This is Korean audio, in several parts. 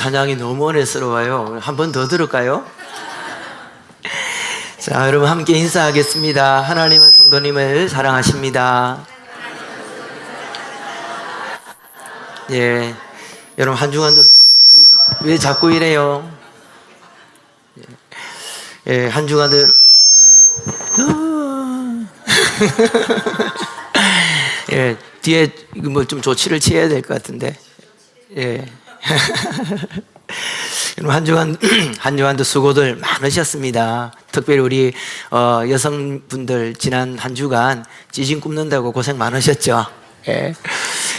찬양이 너무 은혜스러워요. 한 번 더 들을까요? 자, 여러분 함께 인사하겠습니다. 하나님은 성도님을 사랑하십니다. 예, 여러분 한 주간도 왜 자꾸 이래요? 예, 한 주간도 예, 뒤에 뭐 좀 조치를 취해야 될 것 같은데. 예. 한 주간도 수고들 많으셨습니다. 특별히 우리 여성분들 지난 한 주간 찌진 굽는다고 고생 많으셨죠. 예.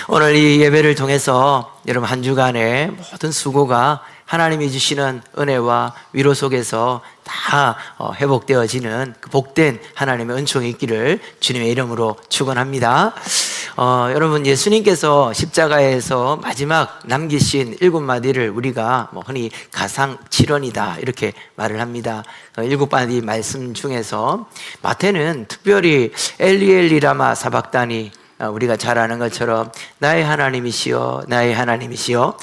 오늘 이 예배를 통해서 여러분 한 주간의 모든 수고가 하나님이 주시는 은혜와 위로 속에서 다 회복되어지는 그 복된 하나님의 은총이 있기를 주님의 이름으로 축원합니다. 여러분, 예수님께서 십자가에서 마지막 남기신 7마디를 우리가 흔히 가상칠언이다 이렇게 말을 합니다. 7마디 말씀 중에서 마태는 특별히 엘리 엘리 라마 사박다니, 우리가 잘 아는 것처럼 나의 하나님이시여 나의 하나님이시여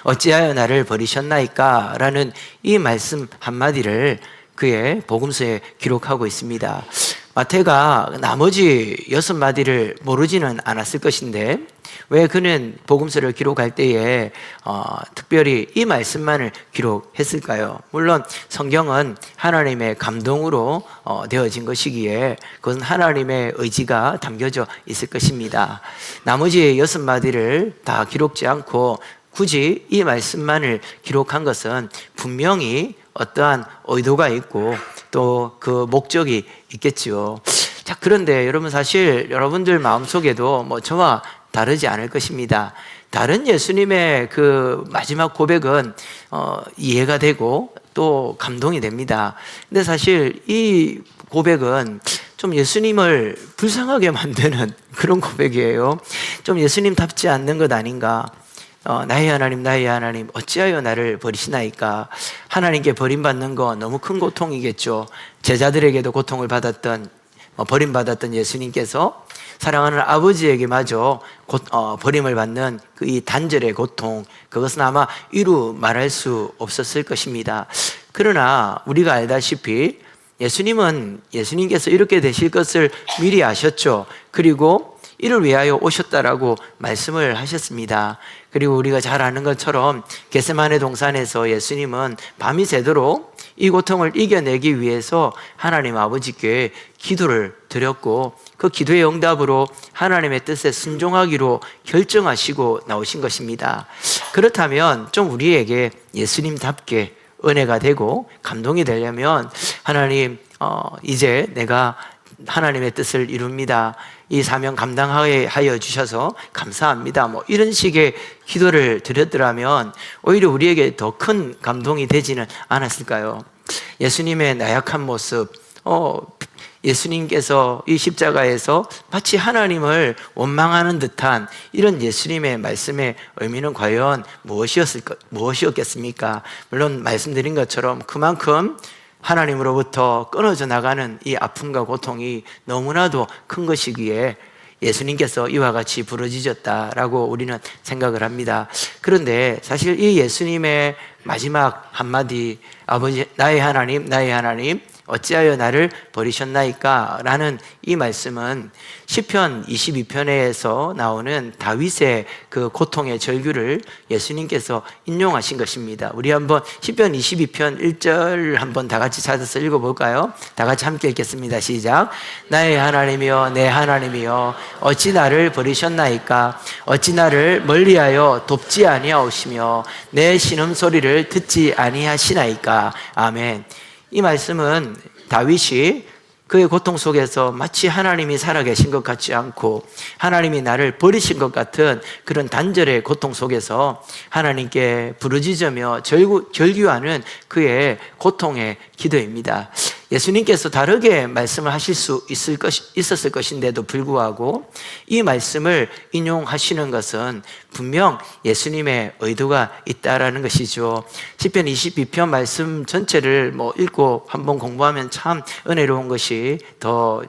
어찌하여 나를 버리셨나이까 라는 이 말씀 한마디를 그의 복음서에 기록하고 있습니다. 마태가 나머지 6마디를 모르지는 않았을 것인데 왜 그는 복음서를 기록할 때에 특별히 이 말씀만을 기록했을까요? 물론 성경은 하나님의 감동으로 되어진 것이기에 그것은 하나님의 의지가 담겨져 있을 것입니다. 나머지 6마디를 다 기록지 않고 굳이 이 말씀만을 기록한 것은 분명히 어떠한 의도가 있고 또 그 목적이 있겠지요. 자, 그런데 여러분 사실 여러분들 마음속에도 저와 다르지 않을 것입니다. 다른 예수님의 그 마지막 고백은 이해가 되고 또 감동이 됩니다. 근데 사실 이 고백은 좀 예수님을 불쌍하게 만드는 그런 고백이에요. 좀 예수님답지 않는 것 아닌가? 나의 하나님 나의 하나님 어찌하여 나를 버리시나이까. 하나님께 버림받는 거 너무 큰 고통이겠죠. 제자들에게도 고통을 받았던 버림받았던 예수님께서 사랑하는 아버지에게마저 버림을 받는 그 이 단절의 고통, 그것은 아마 이루 말할 수 없었을 것입니다. 그러나 우리가 알다시피 예수님께서 이렇게 되실 것을 미리 아셨죠. 그리고 이를 위하여 오셨다라고 말씀을 하셨습니다. 그리고 우리가 잘 아는 것처럼 겟세마네 동산에서 예수님은 밤이 새도록 이 고통을 이겨내기 위해서 하나님 아버지께 기도를 드렸고 그 기도의 응답으로 하나님의 뜻에 순종하기로 결정하시고 나오신 것입니다. 그렇다면 좀 우리에게 예수님답게 은혜가 되고 감동이 되려면 하나님 이제 내가 하나님의 뜻을 이룹니다. 이 사명 감당하게 하여 주셔서 감사합니다. 이런 식의 기도를 드렸더라면 오히려 우리에게 더 큰 감동이 되지는 않았을까요? 예수님의 나약한 모습, 예수님께서 이 십자가에서 마치 하나님을 원망하는 듯한 이런 예수님의 말씀의 의미는 과연 무엇이었겠습니까? 물론 말씀드린 것처럼 그만큼 하나님으로부터 끊어져 나가는 이 아픔과 고통이 너무나도 큰 것이기에 예수님께서 이와 같이 부르짖었다라고 우리는 생각을 합니다. 그런데 사실 이 예수님의 마지막 한마디, 아버지 나의 하나님 나의 하나님 어찌하여 나를 버리셨나이까 라는 이 말씀은 시편 22편에서 나오는 다윗의 그 고통의 절규를 예수님께서 인용하신 것입니다. 우리 한번 시편 22편 1절 한번 다 같이 찾아서 읽어볼까요? 다 같이 함께 읽겠습니다. 시작. 나의 하나님이여 내 하나님이여 어찌 나를 버리셨나이까. 어찌 나를 멀리하여 돕지 아니하오시며 내 신음소리를 듣지 아니하시나이까. 아멘. 이 말씀은 다윗이 그의 고통 속에서 마치 하나님이 살아계신 것 같지 않고 하나님이 나를 버리신 것 같은 그런 단절의 고통 속에서 하나님께 부르짖으며 절규하는 그의 고통의 기도입니다. 예수님께서 다르게 말씀을 하실 수 있었을 것인데도 불구하고 이 말씀을 인용하시는 것은 분명 예수님의 의도가 있다라는 것이죠. 시편 22편 말씀 전체를 읽고 한번 공부하면 참 은혜로운 것이 더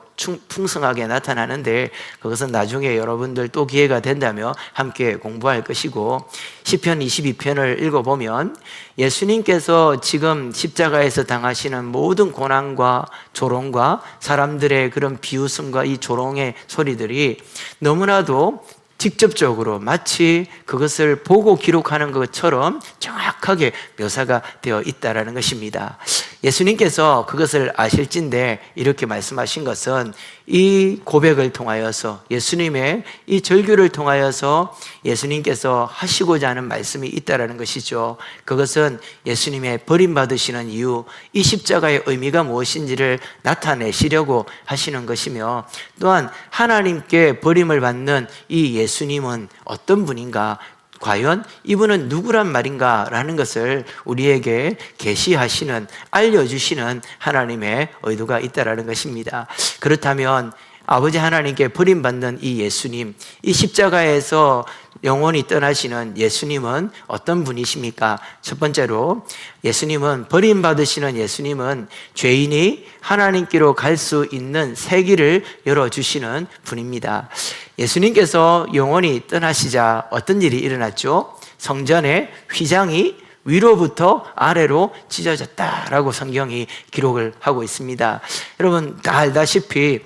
풍성하게 나타나는데 그것은 나중에 여러분들 또 기회가 된다면 함께 공부할 것이고, 시편 22편을 읽어보면 예수님께서 지금 십자가에서 당하시는 모든 고난과 조롱과 사람들의 그런 비웃음과 이 조롱의 소리들이 너무나도 직접적으로 마치 그것을 보고 기록하는 것처럼 정확하게 묘사가 되어 있다는 것입니다. 예수님께서 그것을 아실진데 이렇게 말씀하신 것은 이 고백을 통하여서, 예수님의 이 절규를 통하여서 예수님께서 하시고자 하는 말씀이 있다는 것이죠. 그것은 예수님의 버림받으시는 이유, 이 십자가의 의미가 무엇인지를 나타내시려고 하시는 것이며, 또한 하나님께 버림을 받는 이 예수님은 어떤 분인가, 과연 이분은 누구란 말인가 라는 것을 우리에게 계시하시는, 알려주시는 하나님의 의도가 있다는 것입니다. 그렇다면 아버지 하나님께 버림받는 이 예수님, 이 십자가에서 영원히 떠나시는 예수님은 어떤 분이십니까? 첫 번째로 예수님은, 버림받으시는 예수님은 죄인이 하나님께로 갈 수 있는 새 길을 열어주시는 분입니다. 예수님께서 영원히 떠나시자 어떤 일이 일어났죠? 성전의 휘장이 위로부터 아래로 찢어졌다라고 성경이 기록을 하고 있습니다. 여러분 다 알다시피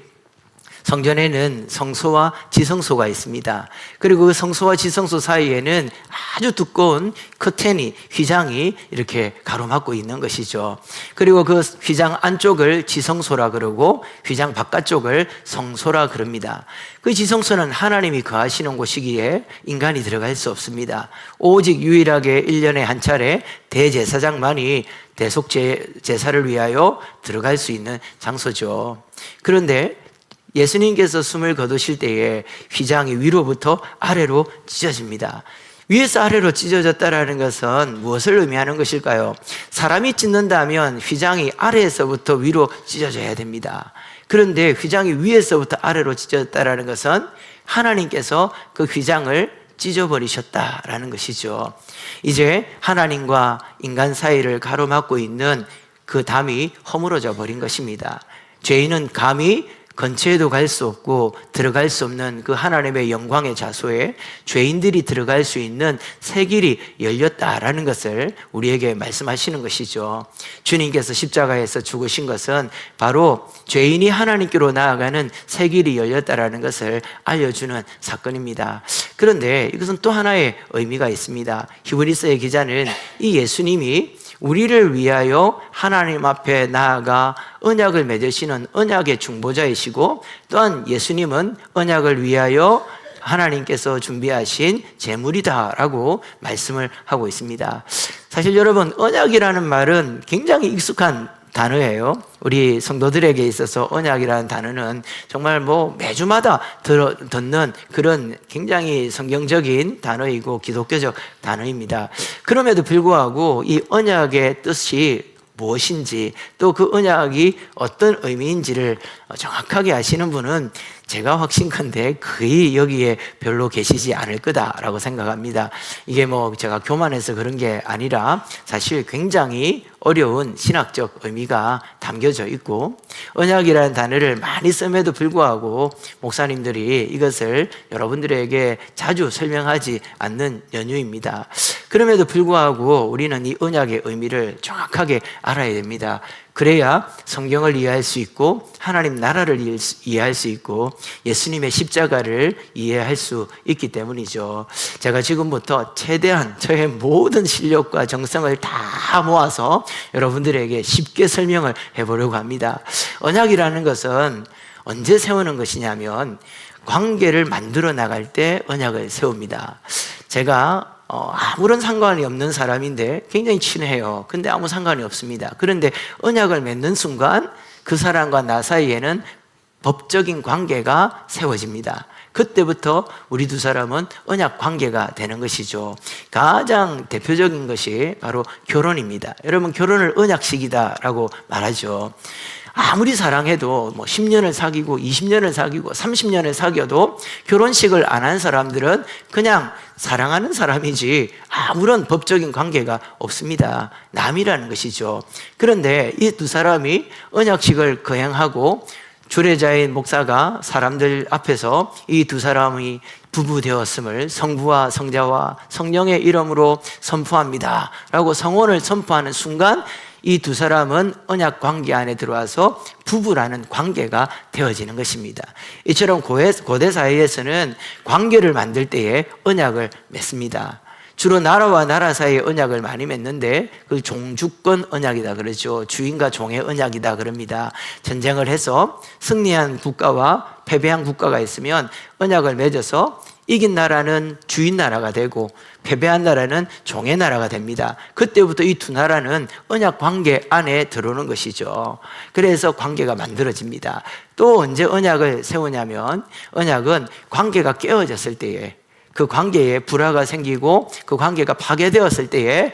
성전에는 성소와 지성소가 있습니다. 그리고 그 성소와 지성소 사이에는 아주 두꺼운 커튼이, 휘장이 이렇게 가로막고 있는 것이죠. 그리고 그 휘장 안쪽을 지성소라 그러고 휘장 바깥쪽을 성소라 그럽니다. 그 지성소는 하나님이 거하시는 곳이기에 인간이 들어갈 수 없습니다. 오직 유일하게 1년에 한 차례 대제사장만이 대속 제사를 위하여 들어갈 수 있는 장소죠. 그런데 예수님께서 숨을 거두실 때에 휘장이 위로부터 아래로 찢어집니다. 위에서 아래로 찢어졌다는 것은 무엇을 의미하는 것일까요? 사람이 찢는다면 휘장이 아래에서부터 위로 찢어져야 됩니다. 그런데 휘장이 위에서부터 아래로 찢어졌다는 것은 하나님께서 그 휘장을 찢어버리셨다라는 것이죠. 이제 하나님과 인간 사이를 가로막고 있는 그 담이 허물어져 버린 것입니다. 죄인은 감히 근처에도 갈 수 없고 들어갈 수 없는 그 하나님의 영광의 자소에 죄인들이 들어갈 수 있는 새 길이 열렸다라는 것을 우리에게 말씀하시는 것이죠. 주님께서 십자가에서 죽으신 것은 바로 죄인이 하나님께로 나아가는 새 길이 열렸다라는 것을 알려주는 사건입니다. 그런데 이것은 또 하나의 의미가 있습니다. 히브리서의 기자는 이 예수님이 우리를 위하여 하나님 앞에 나아가 언약을 맺으시는 언약의 중보자이시고, 또한 예수님은 언약을 위하여 하나님께서 준비하신 제물이다라고 말씀을 하고 있습니다. 사실 여러분, 언약이라는 말은 굉장히 익숙한 단어예요. 우리 성도들에게 있어서 언약이라는 단어는 정말 매주마다 듣는 그런 굉장히 성경적인 단어이고 기독교적 단어입니다. 그럼에도 불구하고 이 언약의 뜻이 무엇인지, 또 그 언약이 어떤 의미인지를 정확하게 아시는 분은 제가 확신컨대 거의 여기에 별로 계시지 않을 거다라고 생각합니다. 이게 제가 교만해서 그런 게 아니라 사실 굉장히 어려운 신학적 의미가 담겨져 있고, 언약이라는 단어를 많이 씀에도 불구하고 목사님들이 이것을 여러분들에게 자주 설명하지 않는 연유입니다. 그럼에도 불구하고 우리는 이 언약의 의미를 정확하게 알아야 됩니다. 그래야 성경을 이해할 수 있고 하나님 나라를 이해할 수 있고 예수님의 십자가를 이해할 수 있기 때문이죠. 제가 지금부터 최대한 저의 모든 실력과 정성을 다 모아서 여러분들에게 쉽게 설명을 해보려고 합니다. 언약이라는 것은 언제 세우는 것이냐면 관계를 만들어 나갈 때 언약을 세웁니다. 제가 아무런 상관이 없는 사람인데 굉장히 친해요. 근데 아무 상관이 없습니다. 그런데 언약을 맺는 순간 그 사람과 나 사이에는 법적인 관계가 세워집니다. 그때부터 우리 두 사람은 언약 관계가 되는 것이죠. 가장 대표적인 것이 바로 결혼입니다. 여러분, 결혼을 언약식이다라고 말하죠. 아무리 사랑해도 10년을 사귀고 20년을 사귀고 30년을 사귀어도 결혼식을 안 한 사람들은 그냥 사랑하는 사람이지 아무런 법적인 관계가 없습니다. 남이라는 것이죠. 그런데 이 두 사람이 언약식을 거행하고 주례자인 목사가 사람들 앞에서 이 두 사람이 부부 되었음을 성부와 성자와 성령의 이름으로 선포합니다 라고 성혼을 선포하는 순간 이 두 사람은 언약 관계 안에 들어와서 부부라는 관계가 되어지는 것입니다. 이처럼 고대 사회에서는 관계를 만들 때에 언약을 맺습니다. 주로 나라와 나라 사이에 언약을 많이 맺는데 그 종주권 언약이다 그러죠. 주인과 종의 언약이다 그럽니다. 전쟁을 해서 승리한 국가와 패배한 국가가 있으면 언약을 맺어서 이긴 나라는 주인 나라가 되고 패배한 나라는 종의 나라가 됩니다. 그때부터 이 두 나라는 언약 관계 안에 들어오는 것이죠. 그래서 관계가 만들어집니다. 또 언제 언약을 세우냐면 언약은 관계가 깨어졌을 때에 그 관계에 불화가 생기고 그 관계가 파괴되었을 때에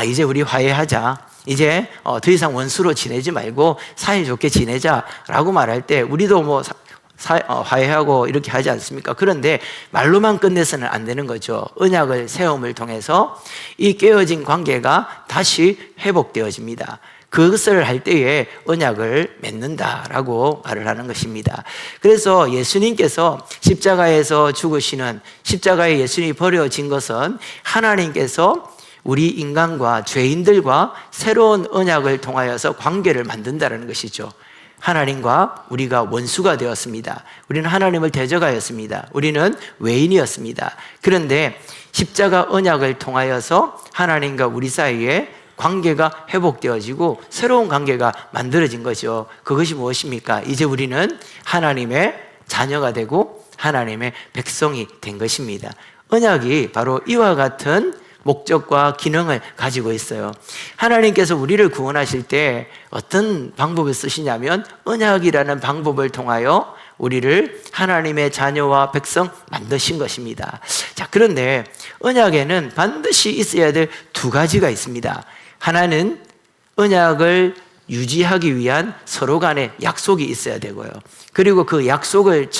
이제 우리 화해하자. 이제 더 이상 원수로 지내지 말고 사이좋게 지내자라고 말할 때 우리도 뭐 화해하고 이렇게 하지 않습니까? 그런데 말로만 끝내서는 안 되는 거죠. 언약을 세움을 통해서 이 깨어진 관계가 다시 회복되어집니다. 그것을 할 때에 언약을 맺는다라고 말을 하는 것입니다. 그래서 예수님께서 십자가에서 죽으시는 십자가에 예수님이 버려진 것은 하나님께서 우리 인간과 죄인들과 새로운 언약을 통하여서 관계를 만든다는 것이죠. 하나님과 우리가 원수가 되었습니다. 우리는 하나님을 대적하였습니다. 우리는 외인이었습니다. 그런데 십자가 언약을 통하여서 하나님과 우리 사이에 관계가 회복되어지고 새로운 관계가 만들어진 거죠. 그것이 무엇입니까? 이제 우리는 하나님의 자녀가 되고 하나님의 백성이 된 것입니다. 언약이 바로 이와 같은 목적과 기능을 가지고 있어요. 하나님께서 우리를 구원하실 때 어떤 방법을 쓰시냐면 언약이라는 방법을 통하여 우리를 하나님의 자녀와 백성 만드신 것입니다. 자, 그런데 언약에는 반드시 있어야 될 두 가지가 있습니다. 하나는 언약을 유지하기 위한 서로 간의 약속이 있어야 되고요. 그리고 그 약속을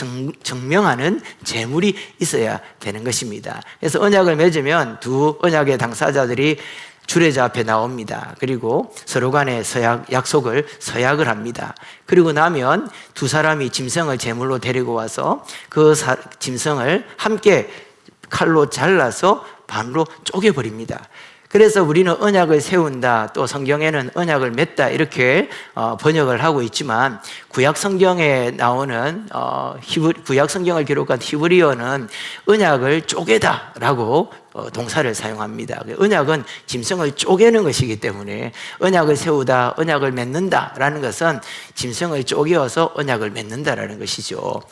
증명하는 제물이 있어야 되는 것입니다. 그래서 언약을 맺으면 두 언약의 당사자들이 주례자 앞에 나옵니다. 그리고 서로 간의 약속을 서약을 합니다. 그리고 나면 두 사람이 짐승을 제물로 데리고 와서 그 짐승을 함께 칼로 잘라서 반으로 쪼개버립니다. 그래서 우리는 언약을 세운다, 또 성경에는 언약을 맺다 이렇게 번역을 하고 있지만 구약 성경에 나오는 구약 성경을 기록한 히브리어는 언약을 쪼개다라고 동사를 사용합니다. 언약은 짐승을 쪼개는 것이기 때문에 언약을 세우다, 언약을 맺는다라는 것은 짐승을 쪼개어서 언약을 맺는다라는 것이죠.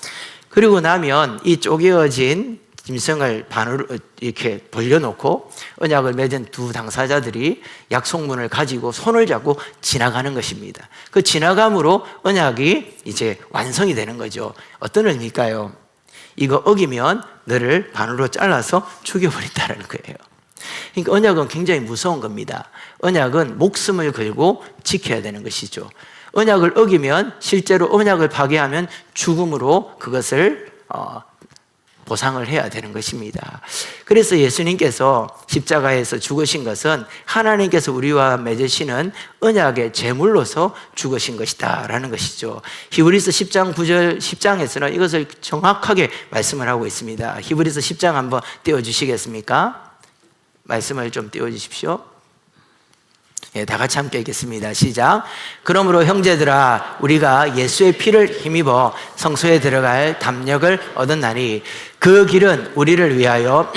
그리고 나면 이 쪼개어진 짐승을 반으로 이렇게 벌려놓고 언약을 맺은 두 당사자들이 약속문을 가지고 손을 잡고 지나가는 것입니다. 그 지나감으로 언약이 이제 완성이 되는 거죠. 어떤 의미일까요? 이거 어기면 너를 반으로 잘라서 죽여버린다는 거예요. 그러니까 언약은 굉장히 무서운 겁니다. 언약은 목숨을 걸고 지켜야 되는 것이죠. 언약을 어기면 실제로 언약을 파괴하면 죽음으로 그것을 보상을 해야 되는 것입니다. 그래서 예수님께서 십자가에서 죽으신 것은 하나님께서 우리와 맺으시는 언약의 제물로서 죽으신 것이다 라는 것이죠. 히브리서 10장 9절 10장에서는 이것을 정확하게 말씀을 하고 있습니다. 히브리서 10장 한번 띄워주시겠습니까? 말씀을 좀 띄워주십시오. 다 같이 함께 읽겠습니다. 시작. 그러므로 형제들아 우리가 예수의 피를 힘입어 성소에 들어갈 담력을 얻었나니 그 길은 우리를 위하여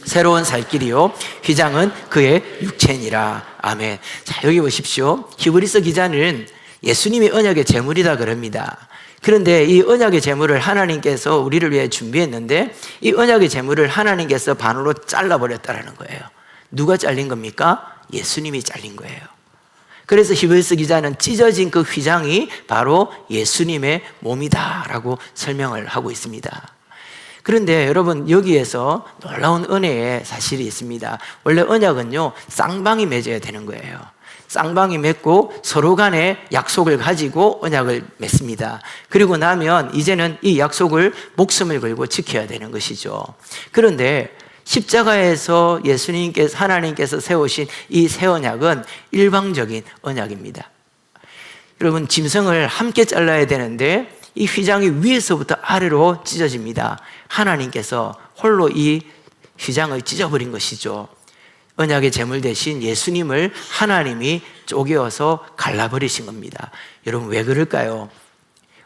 새로운 살 길이요 휘장은 그의 육체니라. 아멘. 자, 여기 보십시오. 히브리서 기자는 예수님이 언약의 제물이다 그럽니다. 그런데 이 언약의 제물을 하나님께서 우리를 위해 준비했는데 이 언약의 제물을 하나님께서 반으로 잘라버렸다라는 거예요. 누가 잘린 겁니까? 예수님이 잘린 거예요. 그래서 히브리서 기자는 찢어진 그 휘장이 바로 예수님의 몸이다라고 설명을 하고 있습니다. 그런데 여러분 여기에서 놀라운 은혜의 사실이 있습니다. 원래 언약은요 쌍방이 맺어야 되는 거예요. 쌍방이 맺고 서로 간에 약속을 가지고 언약을 맺습니다. 그리고 나면 이제는 이 약속을 목숨을 걸고 지켜야 되는 것이죠. 그런데 십자가에서 하나님께서 세우신 이 새 언약은 일방적인 언약입니다. 여러분, 짐승을 함께 잘라야 되는데 이 휘장이 위에서부터 아래로 찢어집니다. 하나님께서 홀로 이 휘장을 찢어버린 것이죠. 언약의 제물 대신 예수님을 하나님이 쪼개어서 갈라버리신 겁니다. 여러분, 왜 그럴까요?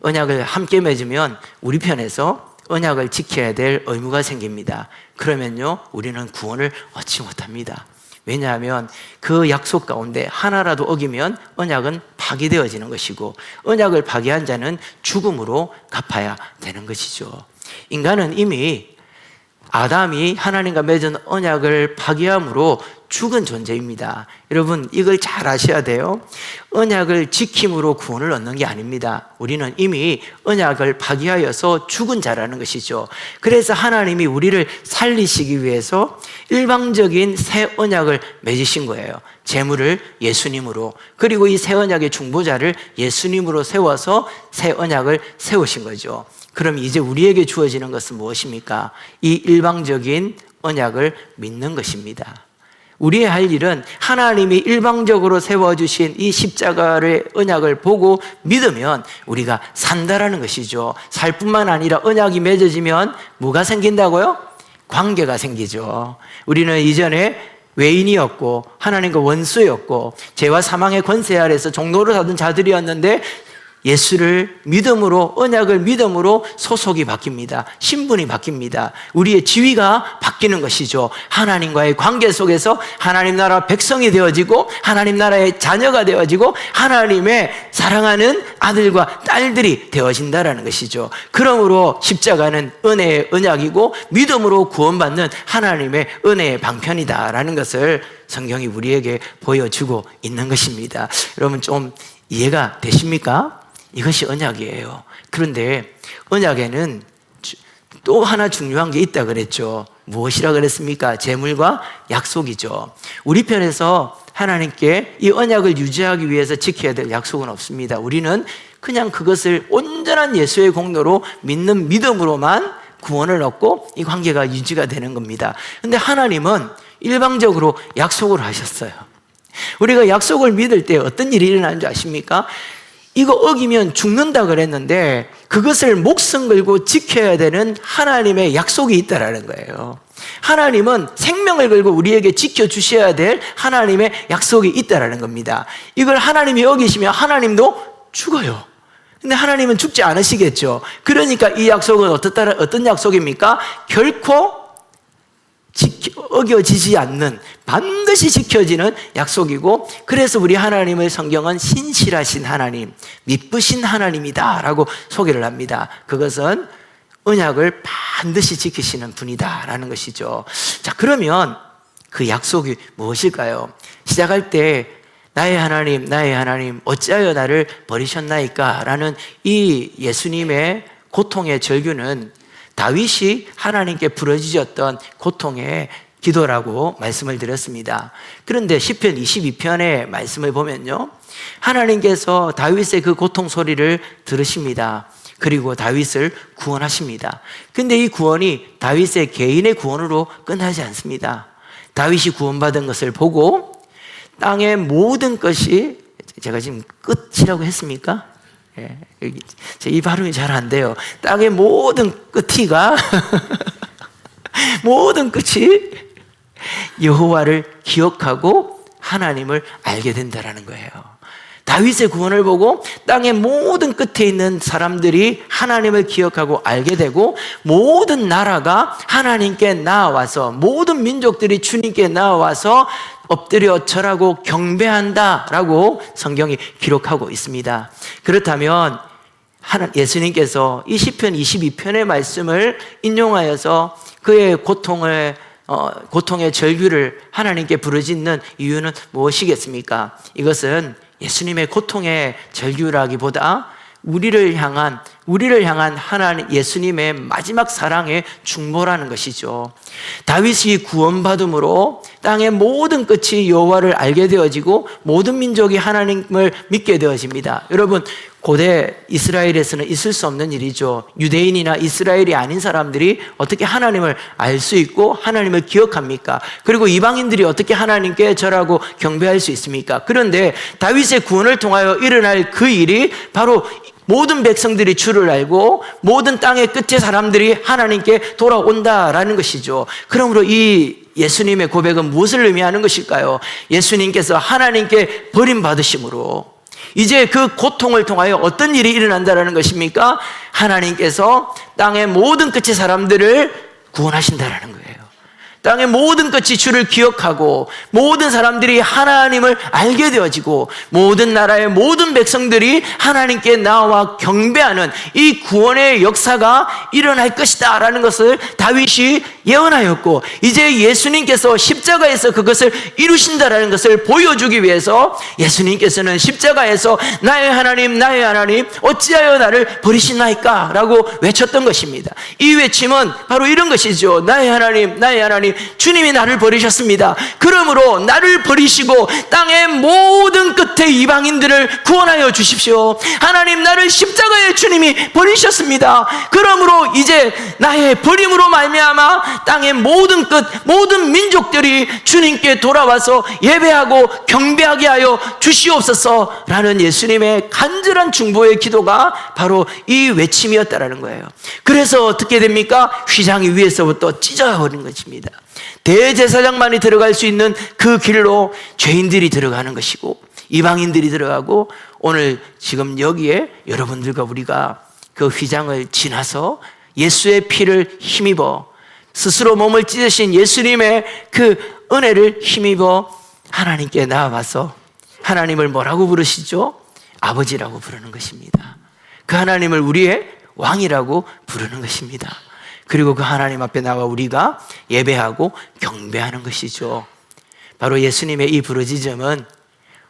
언약을 함께 맺으면 우리 편에서 언약을 지켜야 될 의무가 생깁니다. 그러면요, 우리는 구원을 얻지 못합니다. 왜냐하면 그 약속 가운데 하나라도 어기면 언약은 파기되어지는 것이고, 언약을 파기한 자는 죽음으로 갚아야 되는 것이죠. 인간은 이미 아담이 하나님과 맺은 언약을 파기함으로 죽은 존재입니다. 여러분, 이걸 잘 아셔야 돼요. 언약을 지킴으로 구원을 얻는 게 아닙니다. 우리는 이미 언약을 파기하여서 죽은 자라는 것이죠. 그래서 하나님이 우리를 살리시기 위해서 일방적인 새 언약을 맺으신 거예요. 제물을 예수님으로, 그리고 이 새 언약의 중보자를 예수님으로 세워서 새 언약을 세우신 거죠. 그럼 이제 우리에게 주어지는 것은 무엇입니까? 이 일방적인 언약을 믿는 것입니다. 우리의 할 일은 하나님이 일방적으로 세워주신 이 십자가의 언약을 보고 믿으면 우리가 산다라는 것이죠. 살 뿐만 아니라 언약이 맺어지면 뭐가 생긴다고요? 관계가 생기죠. 우리는 이전에 외인이었고 하나님과 원수였고 죄와 사망의 권세 아래서 종노릇 하던 자들이었는데 예수를 믿음으로, 언약을 믿음으로 소속이 바뀝니다. 신분이 바뀝니다. 우리의 지위가 바뀌는 것이죠. 하나님과의 관계 속에서 하나님 나라 백성이 되어지고 하나님 나라의 자녀가 되어지고 하나님의 사랑하는 아들과 딸들이 되어진다라는 것이죠. 그러므로 십자가는 은혜의 언약이고 믿음으로 구원받는 하나님의 은혜의 방편이다라는 것을 성경이 우리에게 보여주고 있는 것입니다. 여러분, 좀 이해가 되십니까? 이것이 언약이에요. 그런데 언약에는 또 하나 중요한 게 있다 그랬죠. 무엇이라 그랬습니까? 제물과 약속이죠. 우리 편에서 하나님께 이 언약을 유지하기 위해서 지켜야 될 약속은 없습니다. 우리는 그냥 그것을 온전한 예수의 공로로 믿는 믿음으로만 구원을 얻고 이 관계가 유지가 되는 겁니다. 그런데 하나님은 일방적으로 약속을 하셨어요. 우리가 약속을 믿을 때 어떤 일이 일어나는 줄 아십니까? 이거 어기면 죽는다 그랬는데 그것을 목숨 걸고 지켜야 되는 하나님의 약속이 있다라는 거예요. 하나님은 생명을 걸고 우리에게 지켜주셔야 될 하나님의 약속이 있다라는 겁니다. 이걸 하나님이 어기시면 하나님도 죽어요. 근데 하나님은 죽지 않으시겠죠. 그러니까 이 약속은 어떤 약속입니까? 결코 어겨지지 않는, 반드시 지켜지는 약속이고, 그래서 우리 하나님의 성경은 신실하신 하나님, 미쁘신 하나님이다 라고 소개를 합니다. 그것은 언약을 반드시 지키시는 분이다 라는 것이죠. 자, 그러면 그 약속이 무엇일까요? 시작할 때 나의 하나님 어찌하여 나를 버리셨나이까 라는 이 예수님의 고통의 절규는 다윗이 하나님께 부르짖었던 고통의 기도라고 말씀을 드렸습니다. 그런데 시편 22편의 말씀을 보면요, 하나님께서 다윗의 그 고통 소리를 들으십니다. 그리고 다윗을 구원하십니다. 근데 이 구원이 다윗의 개인의 구원으로 끝나지 않습니다. 다윗이 구원받은 것을 보고 땅의 모든 것이, 제가 지금 끝이라고 했습니까? 예, 이 발음이 잘 안 돼요. 땅의 모든 끝이가 모든 끝이 여호와를 기억하고 하나님을 알게 된다라는 거예요. 다윗의 구원을 보고 땅의 모든 끝에 있는 사람들이 하나님을 기억하고 알게 되고, 모든 나라가 하나님께 나와서, 모든 민족들이 주님께 나와서 엎드려 절하고 경배한다라고 성경이 기록하고 있습니다. 그렇다면 예수님께서 이 시편 22편의 말씀을 인용하여서 그의 고통의 절규를 하나님께 부르짖는 이유는 무엇이겠습니까? 이것은 예수님의 고통의 절규라기보다 우리를 향한 하나님 예수님의 마지막 사랑의 중보라는 것이죠. 다윗이 구원받음으로 땅의 모든 끝이 여호와를 알게 되어지고 모든 민족이 하나님을 믿게 되어집니다. 여러분, 고대 이스라엘에서는 있을 수 없는 일이죠. 유대인이나 이스라엘이 아닌 사람들이 어떻게 하나님을 알 수 있고 하나님을 기억합니까? 그리고 이방인들이 어떻게 하나님께 절하고 경배할 수 있습니까? 그런데 다윗의 구원을 통하여 일어날 그 일이 바로 모든 백성들이 주를 알고 모든 땅의 끝의 사람들이 하나님께 돌아온다라는 것이죠. 그러므로 이 예수님의 고백은 무엇을 의미하는 것일까요? 예수님께서 하나님께 버림받으심으로 이제 그 고통을 통하여 어떤 일이 일어난다는 것입니까? 하나님께서 땅의 모든 끝의 사람들을 구원하신다는 거예요. 땅의 모든 끝이 주를 기억하고 모든 사람들이 하나님을 알게 되어지고 모든 나라의 모든 백성들이 하나님께 나와 경배하는 이 구원의 역사가 일어날 것이다 라는 것을 다윗이 예언하였고, 이제 예수님께서 십자가에서 그것을 이루신다라는 것을 보여주기 위해서 예수님께서는 십자가에서 나의 하나님 어찌하여 나를 버리시나이까 라고 외쳤던 것입니다. 이 외침은 바로 이런 것이죠. 나의 하나님 주님이 나를 버리셨습니다. 그러므로 나를 버리시고 땅의 모든 끝에 이방인들을 구원하여 주십시오. 하나님, 나를 십자가에 주님이 버리셨습니다. 그러므로 이제 나의 버림으로 말미암아 땅의 모든 끝, 모든 민족들이 주님께 돌아와서 예배하고 경배하게 하여 주시옵소서 라는 예수님의 간절한 중보의 기도가 바로 이 외침이었다라는 거예요. 그래서 어떻게 됩니까? 휘장이 위에서부터 찢어버린 것입니다. 대제사장만이 들어갈 수 있는 그 길로 죄인들이 들어가는 것이고 이방인들이 들어가고, 오늘 지금 여기에 여러분들과 우리가 그 휘장을 지나서 예수의 피를 힘입어 스스로 몸을 찢으신 예수님의 그 은혜를 힘입어 하나님께 나아가서 하나님을 뭐라고 부르시죠? 아버지라고 부르는 것입니다. 그 하나님을 우리의 왕이라고 부르는 것입니다. 그리고 그 하나님 앞에 나와 우리가 예배하고 경배하는 것이죠. 바로 예수님의 이 부르짖음은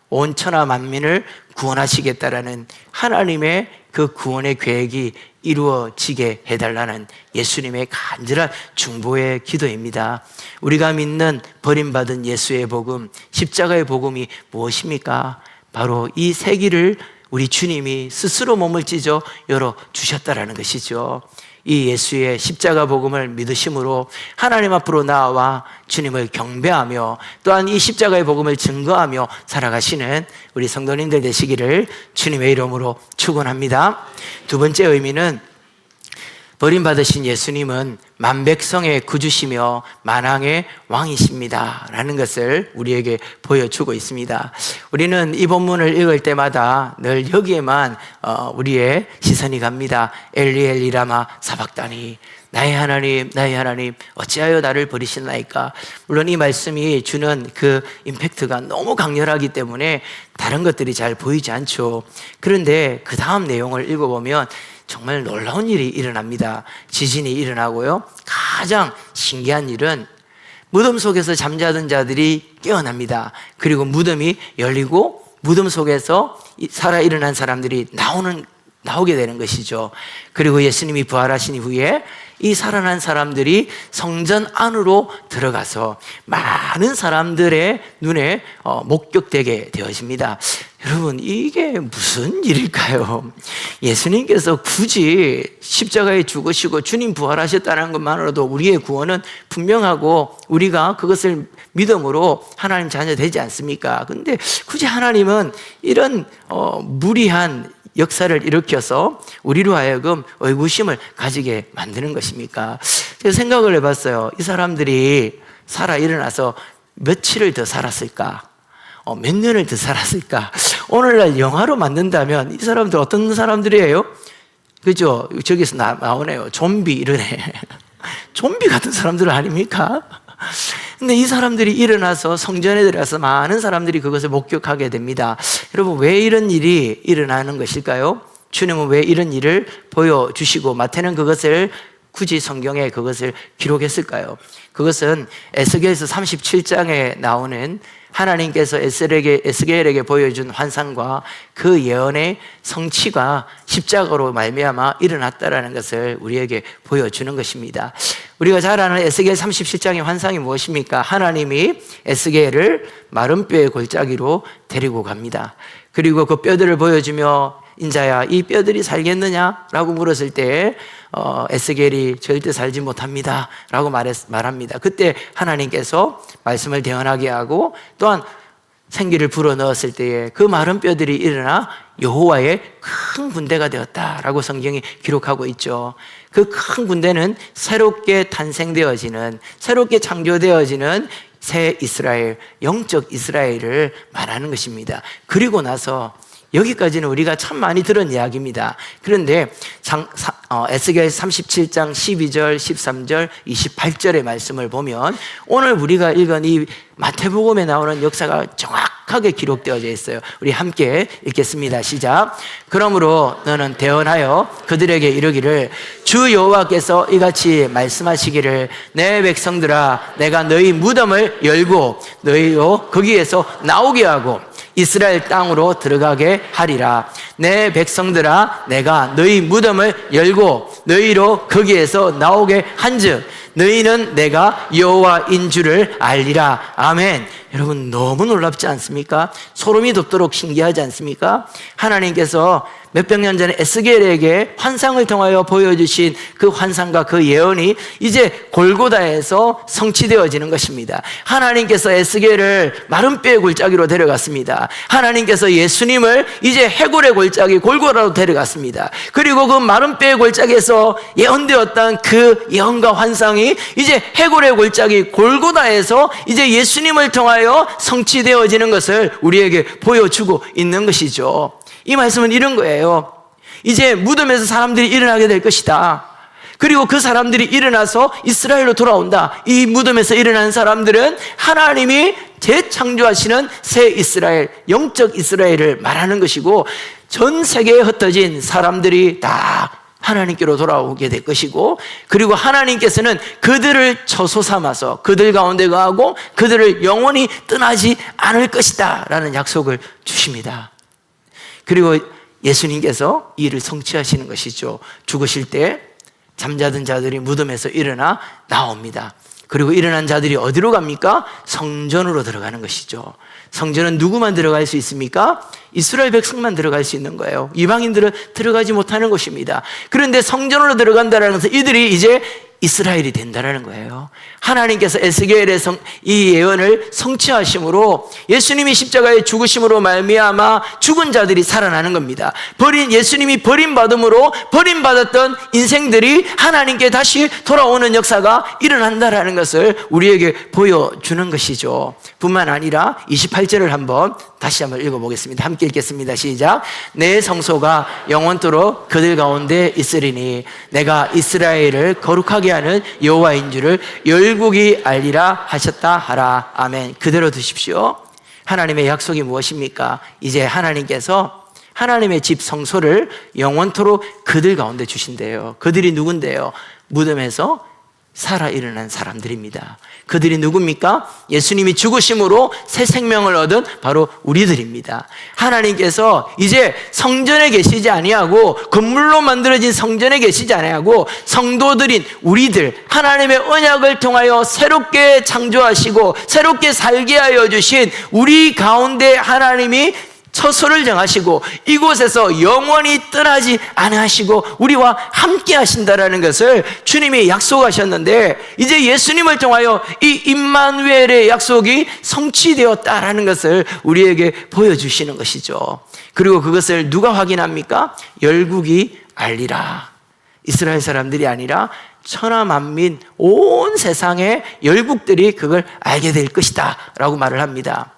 온 천하 만민을 구원하시겠다라는 하나님의 그 구원의 계획이 이루어지게 해달라는 예수님의 간절한 중보의 기도입니다. 우리가 믿는 버림받은 예수의 복음, 십자가의 복음이 무엇입니까? 바로 이 세기를 우리 주님이 스스로 몸을 찢어 열어주셨다라는 것이죠. 이 예수의 십자가 복음을 믿으심으로 하나님 앞으로 나아와 주님을 경배하며 또한 이 십자가의 복음을 증거하며 살아가시는 우리 성도님들 되시기를 주님의 이름으로 축원합니다. 두 번째 의미는 버림받으신 예수님은 만백성의 구주시며 만왕의 왕이십니다 라는 것을 우리에게 보여주고 있습니다. 우리는 이 본문을 읽을 때마다 늘 여기에만 우리의 시선이 갑니다. 엘리 엘리 라마 사박다니, 나의 하나님 어찌하여 나를 버리시나이까. 물론 이 말씀이 주는 그 임팩트가 너무 강렬하기 때문에 다른 것들이 잘 보이지 않죠. 그런데 그 다음 내용을 읽어보면 정말 놀라운 일이 일어납니다. 지진이 일어나고요, 가장 신기한 일은 무덤 속에서 잠자던 자들이 깨어납니다. 그리고 무덤이 열리고 무덤 속에서 살아 일어난 사람들이 나오게 되는 것이죠. 그리고 예수님이 부활하신 이후에 이 살아난 사람들이 성전 안으로 들어가서 많은 사람들의 눈에 목격되게 되어집니다. 여러분, 이게 무슨 일일까요? 예수님께서 굳이 십자가에 죽으시고 주님 부활하셨다는 것만으로도 우리의 구원은 분명하고 우리가 그것을 믿음으로 하나님 자녀 되지 않습니까? 근데 굳이 하나님은 이런 무리한 역사를 일으켜서 우리로 하여금 의구심을 가지게 만드는 것입니까? 제가 생각을 해봤어요. 이 사람들이 살아 일어나서 며칠을 더 살았을까? 몇 년을 더 살았을까? 오늘날 영화로 만든다면 이 사람들 어떤 사람들이에요? 그죠? 저기서 나오네요. 좀비 이러네. 좀비 같은 사람들 아닙니까? 근데 이 사람들이 일어나서 성전에 들어가서 많은 사람들이 그것을 목격하게 됩니다. 여러분, 왜 이런 일이 일어나는 것일까요? 주님은 왜 이런 일을 보여주시고 마태는 그것을 굳이 성경에 그것을 기록했을까요? 그것은 에스겔서 37장에 나오는 하나님께서 에스겔에게 보여준 환상과 그 예언의 성취가 십자가로 말미암아 일어났다라는 것을 우리에게 보여주는 것입니다. 우리가 잘 아는 에스겔 37장의 환상이 무엇입니까? 하나님이 에스겔을 마른 뼈의 골짜기로 데리고 갑니다. 그리고 그 뼈들을 보여주며 인자야, 이 뼈들이 살겠느냐? 라고 물었을 때 에스겔이 절대 살지 못합니다 라고 말합니다. 그때 하나님께서 말씀을 대언하게 하고 또한 생기를 불어넣었을 때에 그 마른 뼈들이 일어나 여호와의 큰 군대가 되었다라고 성경이 기록하고 있죠. 그 큰 군대는 새롭게 탄생되어지는, 새롭게 창조되어지는 새 이스라엘, 영적 이스라엘을 말하는 것입니다. 그리고 나서 여기까지는 우리가 참 많이 들은 이야기입니다. 그런데 에스겔 37장 12절, 13절, 28절의 말씀을 보면 오늘 우리가 읽은 이 마태복음에 나오는 역사가 정확하게 기록되어져 있어요. 우리 함께 읽겠습니다. 시작. 그러므로 너는 대언하여 그들에게 이르기를 주 여호와께서 이같이 말씀하시기를 내 백성들아 내가 너희 무덤을 열고 너희로 거기에서 나오게 하고 이스라엘 땅으로 들어가게 하리라. 내 백성들아 내가 너희 무덤을 열고 너희로 거기에서 나오게 한즉 너희는 내가 여호와인 줄을 알리라. 아멘. 여러분 너무 놀랍지 않습니까? 소름이 돋도록 신기하지 않습니까? 하나님께서 몇백 년 전에 에스겔에게 환상을 통하여 보여주신 그 환상과 그 예언이 이제 골고다에서 성취되어지는 것입니다. 하나님께서 에스겔을 마른 뼈의 골짜기로 데려갔습니다. 하나님께서 예수님을 이제 해골의 골짜기 골고다로 데려갔습니다. 그리고 그 마른 뼈의 골짜기에서 예언되었던 그 예언과 환상이 이제 해골의 골짜기 골고다에서 이제 예수님을 통하여 성취되어지는 것을 우리에게 보여주고 있는 것이죠. 이 말씀은 이런 거예요. 이제 무덤에서 사람들이 일어나게 될 것이다. 그리고 그 사람들이 일어나서 이스라엘로 돌아온다. 이 무덤에서 일어나는 사람들은 하나님이 재창조하시는 새 이스라엘, 영적 이스라엘을 말하는 것이고 전 세계에 흩어진 사람들이 다 하나님께로 돌아오게 될 것이고 그리고 하나님께서는 그들을 처소 삼아서 그들 가운데 거하고 그들을 영원히 떠나지 않을 것이다 라는 약속을 주십니다. 그리고 예수님께서 이를 성취하시는 것이죠. 죽으실 때 잠자던 자들이 무덤에서 일어나 나옵니다. 그리고 일어난 자들이 어디로 갑니까? 성전으로 들어가는 것이죠. 성전은 누구만 들어갈 수 있습니까? 이스라엘 백성만 들어갈 수 있는 거예요. 이방인들은 들어가지 못하는 것입니다. 그런데 성전으로 들어간다는 것은 이들이 이제 이스라엘이 된다는 거예요. 하나님께서 에스겔의 이 예언을 성취하심으로 예수님이 십자가에 죽으심으로 말미암아 죽은 자들이 살아나는 겁니다. 예수님이 버림받음으로 버림받았던 인생들이 하나님께 다시 돌아오는 역사가 일어난다는 것을 우리에게 보여주는 것이죠. 뿐만 아니라 28절을 한번 다시 한번 읽어보겠습니다. 함께 읽겠습니다. 시작. 내 성소가 영원토록 그들 가운데 있으리니 내가 이스라엘을 거룩하게 하는 여호와인 줄을 열국이 알리라 하셨다 하라. 아멘. 그대로 두십시오. 하나님의 약속이 무엇입니까? 이제 하나님께서 하나님의 집 성소를 영원토록 그들 가운데 주신대요. 그들이 누군데요? 무덤에서 살아 일어난 사람들입니다. 그들이 누굽니까? 예수님이 죽으심으로 새 생명을 얻은 바로 우리들입니다. 하나님께서 이제 성전에 계시지 아니하고 건물로 만들어진 성전에 계시지 아니하고 성도들인 우리들 하나님의 언약을 통하여 새롭게 창조하시고 새롭게 살게 하여 주신 우리 가운데 하나님이 처소를 정하시고 이곳에서 영원히 떠나지 않으시고 우리와 함께 하신다라는 것을 주님이 약속하셨는데 이제 예수님을 통하여 이 임마누엘의 약속이 성취되었다라는 것을 우리에게 보여주시는 것이죠. 그리고 그것을 누가 확인합니까? 열국이 알리라. 이스라엘 사람들이 아니라 천하만민 온 세상의 열국들이 그걸 알게 될 것이다 라고 말을 합니다.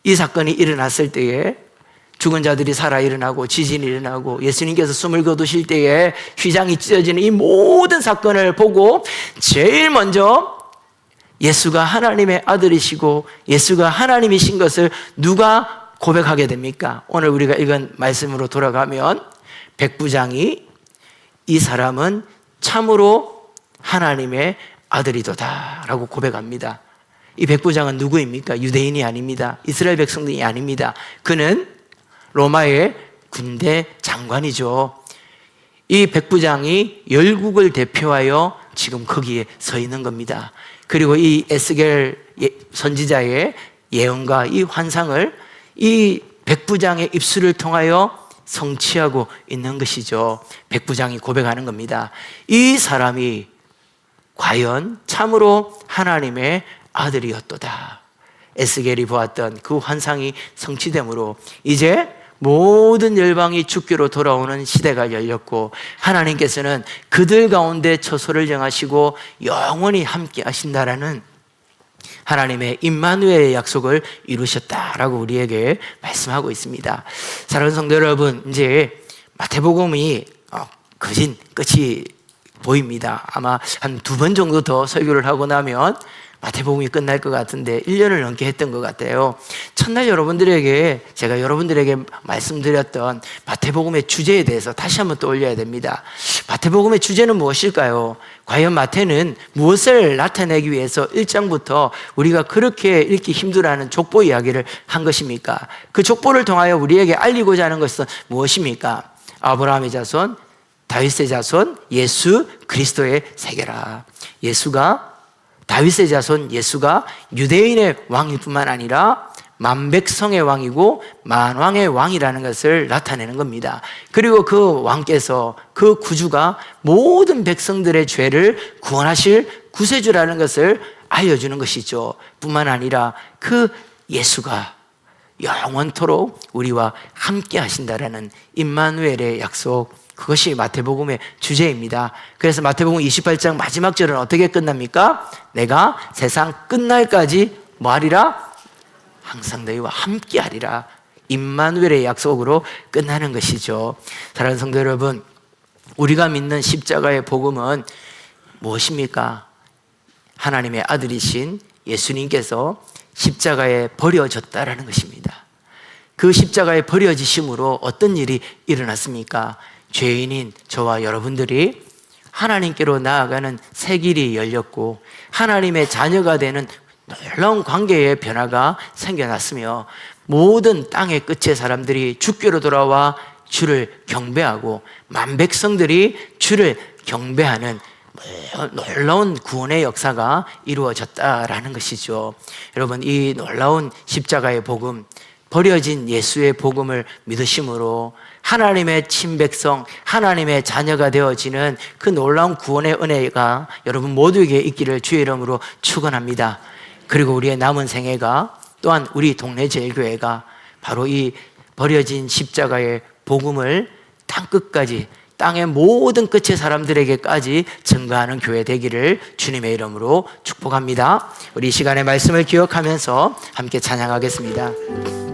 이 사건이 일어났을 때에 죽은 자들이 살아 일어나고 지진이 일어나고 예수님께서 숨을 거두실 때에 휘장이 찢어지는 이 모든 사건을 보고 제일 먼저 예수가 하나님의 아들이시고 예수가 하나님이신 것을 누가 고백하게 됩니까? 오늘 우리가 읽은 말씀으로 돌아가면 백부장이 이 사람은 참으로 하나님의 아들이도다 라고 고백합니다. 이 백부장은 누구입니까? 유대인이 아닙니다. 이스라엘 백성들이 아닙니다. 그는 로마의 군대 장관이죠. 이 백부장이 열국을 대표하여 지금 거기에 서 있는 겁니다. 그리고 이 에스겔 선지자의 예언과 이 환상을 이 백부장의 입술을 통하여 성취하고 있는 것이죠. 백부장이 고백하는 겁니다. 이 사람이 과연 참으로 하나님의 아들이었도다. 에스겔이 보았던 그 환상이 성취됨으로 이제 모든 열방이 주께로 돌아오는 시대가 열렸고, 하나님께서는 그들 가운데 처소를 정하시고 영원히 함께 하신다라는 하나님의 임마누엘의 약속을 이루셨다라고 우리에게 말씀하고 있습니다. 사랑하는 성도 여러분, 이제 마태복음이 거진 끝이 보입니다. 아마 한 2번 정도 더 설교를 하고 나면 마태복음이 끝날 것 같은데 1년을 넘게 했던 것 같아요. 첫날 제가 여러분들에게 말씀드렸던 마태복음의 주제에 대해서 다시 한번 떠올려야 됩니다. 마태복음의 주제는 무엇일까요? 과연 마태는 무엇을 나타내기 위해서 1장부터 우리가 그렇게 읽기 힘들어하는 족보 이야기를 한 것입니까? 그 족보를 통하여 우리에게 알리고자 하는 것은 무엇입니까? 아브라함의 자손, 다윗의 자손, 예수 그리스도의 세계라. 다윗의 자손 예수가 유대인의 왕일 뿐만 아니라 만백성의 왕이고 만왕의 왕이라는 것을 나타내는 겁니다. 그리고 그 왕께서, 그 구주가 모든 백성들의 죄를 구원하실 구세주라는 것을 알려주는 것이죠. 뿐만 아니라 그 예수가 영원토록 우리와 함께 하신다라는 임마누엘의 약속, 그것이 마태복음의 주제입니다. 그래서 마태복음 28장 마지막 절은 어떻게 끝납니까? 내가 세상 끝날까지 뭐하리라? 항상 너희와 함께 하리라. 임마누엘의 약속으로 끝나는 것이죠. 사랑하는 성도 여러분, 우리가 믿는 십자가의 복음은 무엇입니까? 하나님의 아들이신 예수님께서 십자가에 버려졌다라는 것입니다. 그 십자가에 버려지심으로 어떤 일이 일어났습니까? 죄인인 저와 여러분들이 하나님께로 나아가는 새 길이 열렸고, 하나님의 자녀가 되는 놀라운 관계의 변화가 생겨났으며, 모든 땅의 끝의 사람들이 주께로 돌아와 주를 경배하고 만백성들이 주를 경배하는 놀라운 구원의 역사가 이루어졌다라는 것이죠. 여러분, 이 놀라운 십자가의 복음, 버려진 예수의 복음을 믿으심으로 하나님의 친백성, 하나님의 자녀가 되어지는 그 놀라운 구원의 은혜가 여러분 모두에게 있기를 주의 이름으로 축원합니다. 그리고 우리의 남은 생애가, 또한 우리 동네 제일교회가 바로 이 버려진 십자가의 복음을 땅끝까지, 땅의 모든 끝의 사람들에게까지 증거하는 교회 되기를 주님의 이름으로 축복합니다. 우리 이 시간의 말씀을 기억하면서 함께 찬양하겠습니다.